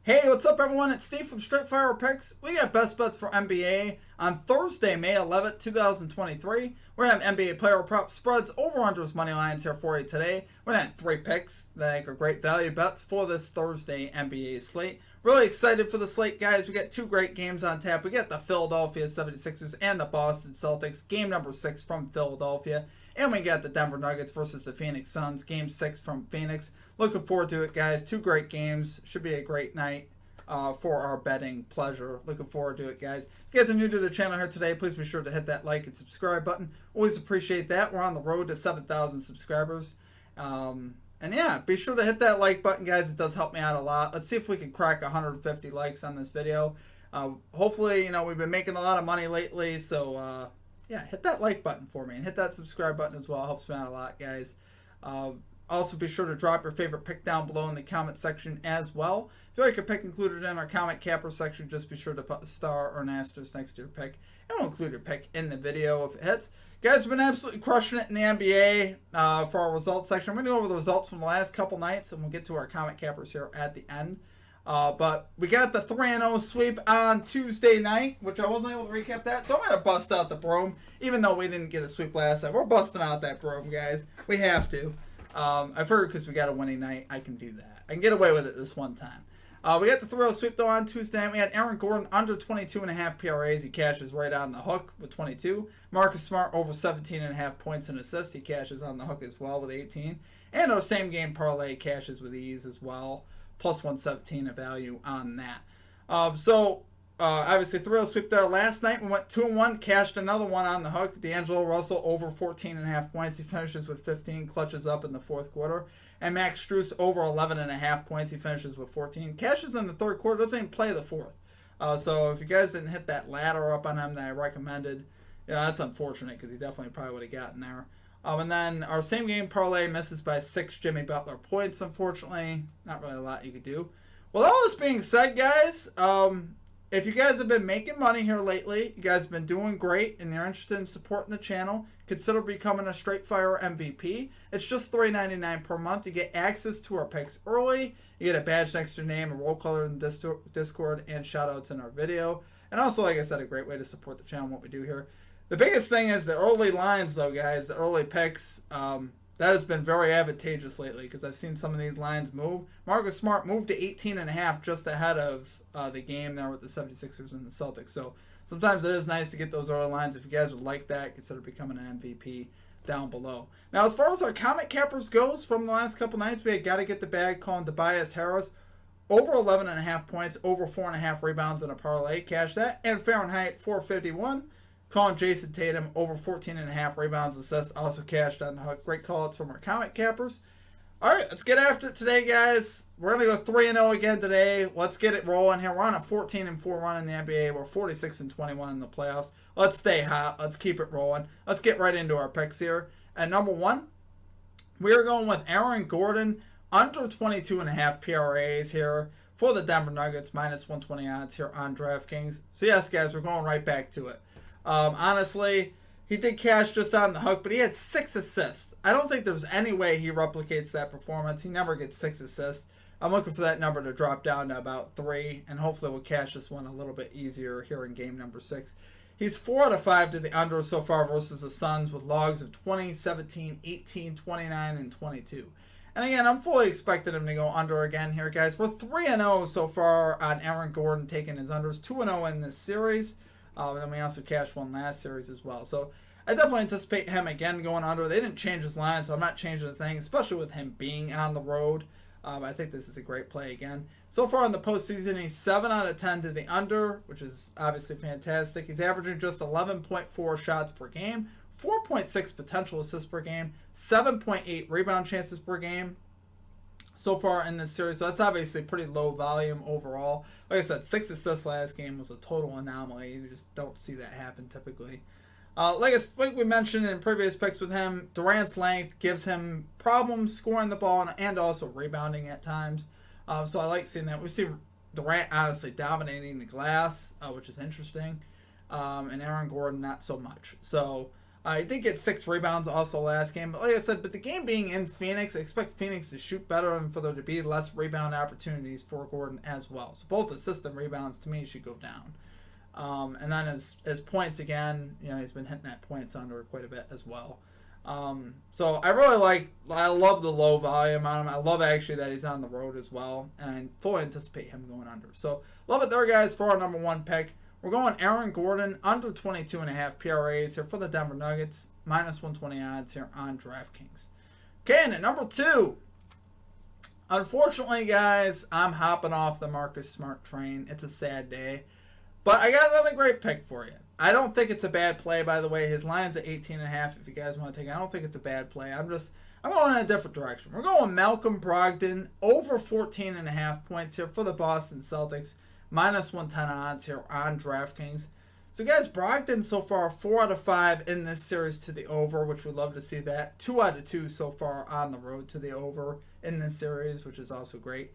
Hey, what's up everyone? It's Steve from Straight Fire Picks. We got best bets for NBA on Thursday, May 11th, 2023. We're going to have NBA player prop spreads, over-unders, money lines here for you today. We're going to have 3 picks that I think are great value bets for this Thursday NBA slate. Really excited for the slate, guys. We got 2 great games on tap. We got the Philadelphia 76ers and the Boston Celtics, game number 6 from Philadelphia. And we got the Denver Nuggets versus the Phoenix Suns, game 6 from Phoenix. Looking forward to it, guys. 2 great games. Should be a great night for our betting pleasure. Looking forward to it, guys. If you guys are new to the channel here today, please be sure to hit that like and subscribe button. Always appreciate that. We're on the road to 7,000 subscribers. And yeah, be sure to hit that like button, guys. It does help me out a lot. Let's see if we can crack 150 likes on this video. Hopefully, you know, we've been making a lot of money lately, so yeah, hit that like button for me and hit that subscribe button as well. Helps me out a lot, guys. Also, be sure to drop your favorite pick down below in the comment section as well. If you like your pick included in our comment capper section, just be sure to put a star or an asterisk next to your pick, and we'll include your pick in the video if it hits. Guys, we've been absolutely crushing it in the NBA for our results section. We're going to go over the results from the last couple nights, and we'll get to our comment cappers here at the end. But we got the 3-0 sweep on Tuesday night, which I wasn't able to recap that. So I'm going to bust out the broom, even though we didn't get a sweep last time. We're busting out that broom, guys. We have to. I figured because we got a winning night, I can do that. I can get away with it this one time. We got the 3-0 sweep, though, on Tuesday night. We had Aaron Gordon under 22.5 PRAs. He cashes right on the hook with 22. Marcus Smart over 17.5 points and assists. He cashes on the hook as well with 18. And our same game parlay cashes with ease as well. Plus 117 a value on that. Obviously 3-0 sweep there. Last night we went 2-1, cashed another one on the hook. D'Angelo Russell over 14.5 points. He finishes with 15, clutches up in the fourth quarter. And Max Strus over 11.5 points. He finishes with 14. Cashes in the third quarter, doesn't even play the fourth. So if you guys didn't hit that ladder up on him that I recommended, you know, that's unfortunate because he definitely probably would have gotten there. And then our same game parlay misses by 6 Jimmy Butler points, unfortunately. Not really a lot you could do. Well, all this being said, guys, if you guys have been making money here lately, you guys have been doing great, and you're interested in supporting the channel, consider becoming a Straight Fire MVP. It's just $3.99 per month. You get access to our picks early. You get a badge next to your name, a roll color in Discord, and shout-outs in our video. And also, like I said, a great way to support the channel and what we do here. The biggest thing is the early lines, though, guys, the early picks. That has been very advantageous lately because I've seen some of these lines move. Marcus Smart moved to 18.5 just ahead of the game there with the 76ers and the Celtics. So sometimes it is nice to get those early lines. If you guys would like that, consider becoming an MVP down below. Now, as far as our comment cappers goes from the last couple nights, we had got to get the bag calling Tobias Harris over 11.5 points, over 4.5 rebounds in a parlay. Cash that. And Fahrenheit 451. Calling Jason Tatum over 14.5 rebounds, assists, also cashed on the hook. Great call-outs from our comment cappers. All right, let's get after it today, guys. We're going to go 3-0 again today. Let's get it rolling here. We're on a 14-4 run in the NBA. We're 46-21 in the playoffs. Let's stay hot. Let's keep it rolling. Let's get right into our picks here. And number 1, we're going with Aaron Gordon under 22.5 PRAs here for the Denver Nuggets, minus 120 odds here on DraftKings. So yes, guys, we're going right back to it. Honestly, he did cash just on the hook, but he had 6 assists. I don't think there's any way he replicates that performance. He never gets 6 assists. I'm looking for that number to drop down to about 3, and hopefully we'll cash this one a little bit easier here in game number 6. He's 4 out of 5 to the under so far versus the Suns with logs of 20, 17, 18, 29, and 22. And again, I'm fully expecting him to go under again here, guys. We're 3-0 so far on Aaron Gordon taking his unders, 2-0 in this series. And then we also cashed one last series as well. So I definitely anticipate him again going under. They didn't change his line, so I'm not changing the thing, especially with him being on the road. I think this is a great play again. So far in the postseason, he's 7 out of 10 to the under, which is obviously fantastic. He's averaging just 11.4 shots per game, 4.6 potential assists per game, 7.8 rebound chances per game so far in this series. So that's obviously pretty low volume overall. Like I said, 6 assists last game was a total anomaly. You just don't see that happen typically. Like we mentioned in previous picks with him, Durant's length gives him problems scoring the ball and also rebounding at times. So I like seeing that. We see Durant honestly dominating the glass, which is interesting. And Aaron Gordon not so much. So He did get 6 rebounds also last game. But like I said, but the game being in Phoenix, I expect Phoenix to shoot better and for there to be less rebound opportunities for Gordon as well. So both assists and rebounds to me should go down. And then his points again, he's been hitting that points under quite a bit as well. So I love the low volume on him. I love actually that he's on the road as well. And I fully anticipate him going under. So love it there, guys, for our number 1 pick. We're going Aaron Gordon, under 22.5 PRAs here for the Denver Nuggets, minus 120 odds here on DraftKings. Okay, and at number 2, unfortunately, guys, I'm hopping off the Marcus Smart train. It's a sad day. But I got another great pick for you. I don't think it's a bad play, by the way. His line's at 18.5 if you guys want to take it. I don't think it's a bad play. I'm going in a different direction. We're going Malcolm Brogdon, over 14.5 points here for the Boston Celtics. Minus 110 odds here on DraftKings. So, guys, Brogdon so far 4 out of 5 in this series to the over, which we'd love to see that. 2 out of 2 so far on the road to the over in this series, which is also great.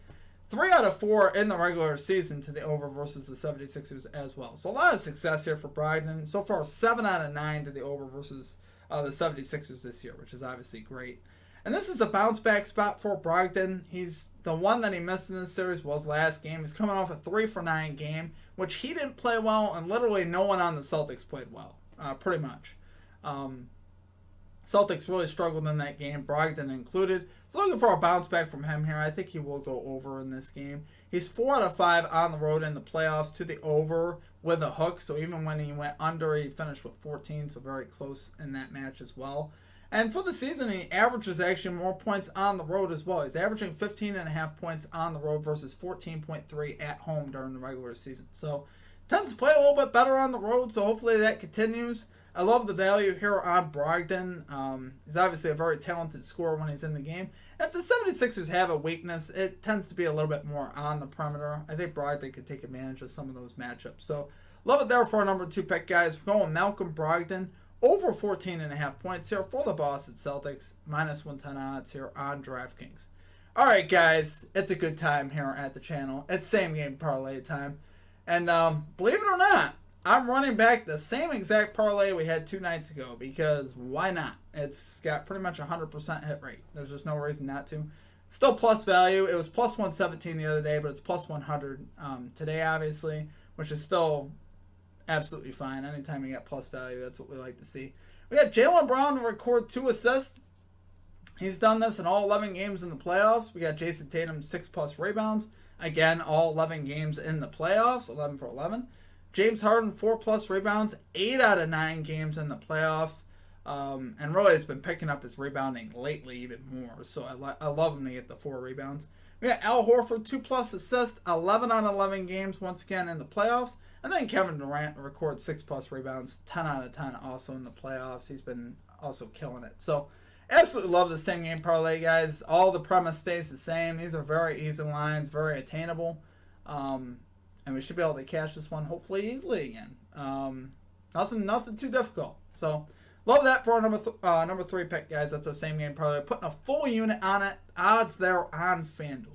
3 out of 4 in the regular season to the over versus the 76ers as well. So, a lot of success here for Brogdon. So far, 7 out of 9 to the over versus the 76ers this year, which is obviously great. And this is a bounce-back spot for Brogdon. He's the one that he missed in this series was last game. He's coming off a 3-for-9 game, which he didn't play well, and literally no one on the Celtics played well, pretty much. Celtics really struggled in that game, Brogdon included. So looking for a bounce-back from him here. I think he will go over in this game. He's 4 out of 5 on the road in the playoffs to the over with a hook. So even when he went under, he finished with 14, so very close in that match as well. And for the season, he averages actually more points on the road as well. He's averaging 15.5 points on the road versus 14.3 at home during the regular season. So tends to play a little bit better on the road, so hopefully that continues. I love the value here on Brogdon. He's obviously a very talented scorer when he's in the game. If the 76ers have a weakness, it tends to be a little bit more on the perimeter. I think Brogdon could take advantage of some of those matchups. So love it there for our number 2 pick, guys. We're going Malcolm Brogdon. Over 14.5 points here for the Boston Celtics. Minus 110 odds here on DraftKings. All right, guys. It's a good time here at the channel. It's same game parlay time. And believe it or not, I'm running back the same exact parlay we had 2 nights ago. Because why not? It's got pretty much 100% hit rate. There's just no reason not to. Still plus value. It was plus 117 the other day, but it's plus 100 today, obviously. Which is still absolutely fine. Anytime you get plus value, that's what we like to see. We got Jaylen Brown to record 2 assists. He's done this in all 11 games in the playoffs. We got Jason Tatum 6+ rebounds. Again, all 11 games in the playoffs, 11 for 11. James Harden 4+ rebounds, 8 out of 9 games in the playoffs. And really has been picking up his rebounding lately even more. So I love him to get the 4 rebounds. We got Al Horford 2+ assists, 11 out of 11 games once again in the playoffs. And then Kevin Durant records 6+ rebounds, 10 out of 10 also in the playoffs. He's been also killing it. So absolutely love the same game parlay, guys. All the premise stays the same. These are very easy lines, very attainable. And we should be able to cash this one hopefully easily again. Nothing too difficult. So love that for our number 3 pick, guys. That's our same game parlay. Putting a full unit on it. Odds there on FanDuel.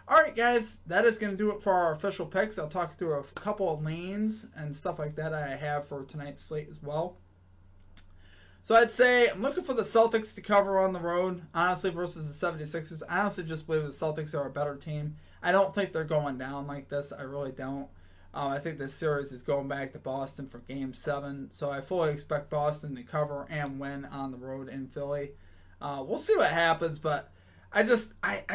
All right, guys, that is going to do it for our official picks. I'll talk through a couple of leans and stuff like that I have for tonight's slate as well. So I'd say I'm looking for the Celtics to cover on the road, honestly, versus the 76ers. I honestly just believe the Celtics are a better team. I don't think they're going down like this. I really don't. I think this series is going back to Boston for Game 7. So I fully expect Boston to cover and win on the road in Philly. We'll see what happens, but I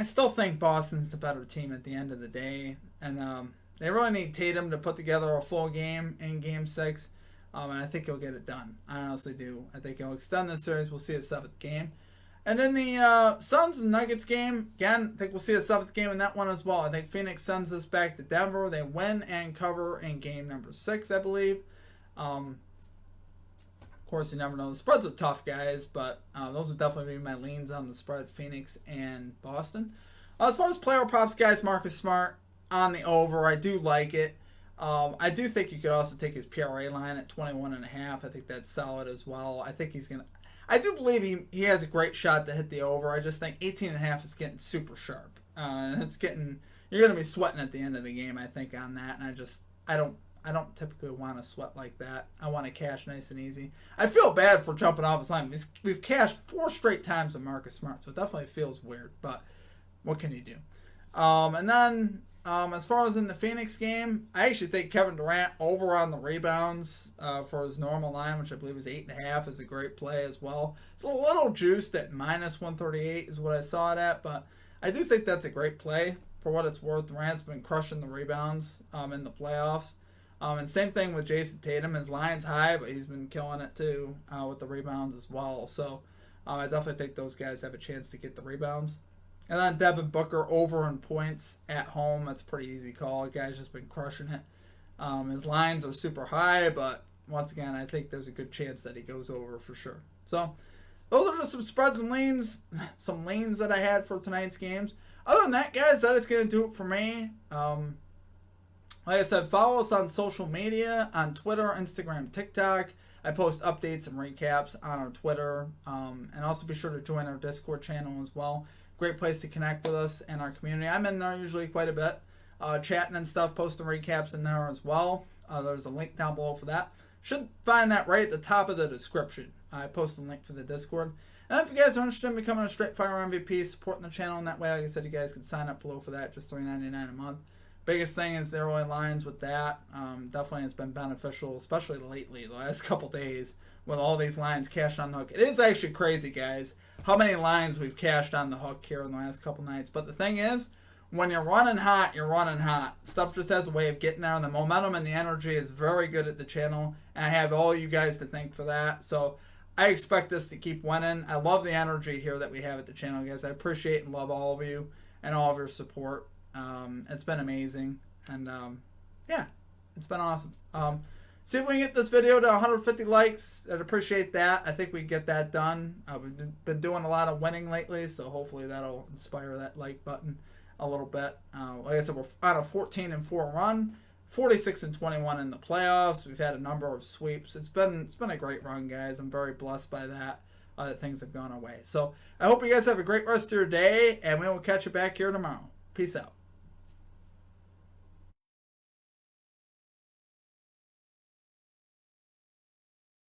still think Boston's the better team at the end of the day. And they really need Tatum to put together a full game in Game 6. And I think he'll get it done. I honestly do. I think he'll extend this series. We'll see a 7th game. And then the Suns and Nuggets game, again, I think we'll see a 7th game in that one as well. I think Phoenix sends this back to Denver. They win and cover in game number 6, I believe. Of course, you never know. The spreads are tough, guys, but those would definitely be my leans on the spread, Phoenix and Boston. As far as player props, guys, Marcus Smart on the over. I do like it. I do think you could also take his PRA line at 21.5. I think that's solid as well. I think he's going to... I do believe he has a great shot to hit the over. I just think 18.5 is getting super sharp. You're going to be sweating at the end of the game, I think, on that. And I don't typically want to sweat like that. I want to cash nice and easy. I feel bad for jumping off his line. We've cashed 4 straight times with Marcus Smart, so it definitely feels weird. But what can you do? And then as far as in the Phoenix game, I actually think Kevin Durant over on the rebounds for his normal line, which I believe is 8.5, is a great play as well. It's a little juiced at -138 is what I saw it at, but I do think that's a great play for what it's worth. Durant's been crushing the rebounds in the playoffs. And same thing with Jason Tatum. His line's high, but he's been killing it too with the rebounds as well. So I definitely think those guys have a chance to get the rebounds. And then Devin Booker over in points at home. That's a pretty easy call. The guy's just been crushing it. His lines are super high, but once again, I think there's a good chance that he goes over for sure. So those are just some spreads and leans, some leans that I had for tonight's games. Other than that, guys, that is going to do it for me. Like I said, follow us on social media, on Twitter, Instagram, TikTok. I post updates and recaps on our Twitter. And also be sure to join our Discord channel as well. Great place to connect with us and our community. I'm in there usually quite a bit, chatting and stuff, posting recaps in there as well. There's a link down below for that. Should find that right at the top of the description. I post a link for the Discord. And if you guys are interested in becoming a Straight Fire MVP, supporting the channel in that way, like I said, you guys can sign up below for that, just $3.99 a month. Biggest thing is the early lines with that. Definitely it's been beneficial, especially lately, the last couple days, with all these lines cashed on the hook. It is actually crazy, guys, how many lines we've cashed on the hook here in the last couple nights. But the thing is, when you're running hot, you're running hot. Stuff just has a way of getting there, and the momentum and the energy is very good at the channel, and I have all you guys to thank for that. So I expect this to keep winning. I love the energy here that we have at the channel, guys. I appreciate and love all of you and all of your support. It's been amazing, and yeah, it's been awesome. See if we can get this video to 150 likes. I'd appreciate that. I think we can get that done. We've been doing a lot of winning lately, so hopefully that'll inspire that like button a little bit. Like I said, we're on a 14-4 run, 46-21 in the playoffs. We've had a number of sweeps. It's been a great run, guys. I'm very blessed by that. That things have gone our way. So I hope you guys have a great rest of your day, and we will catch you back here tomorrow. Peace out.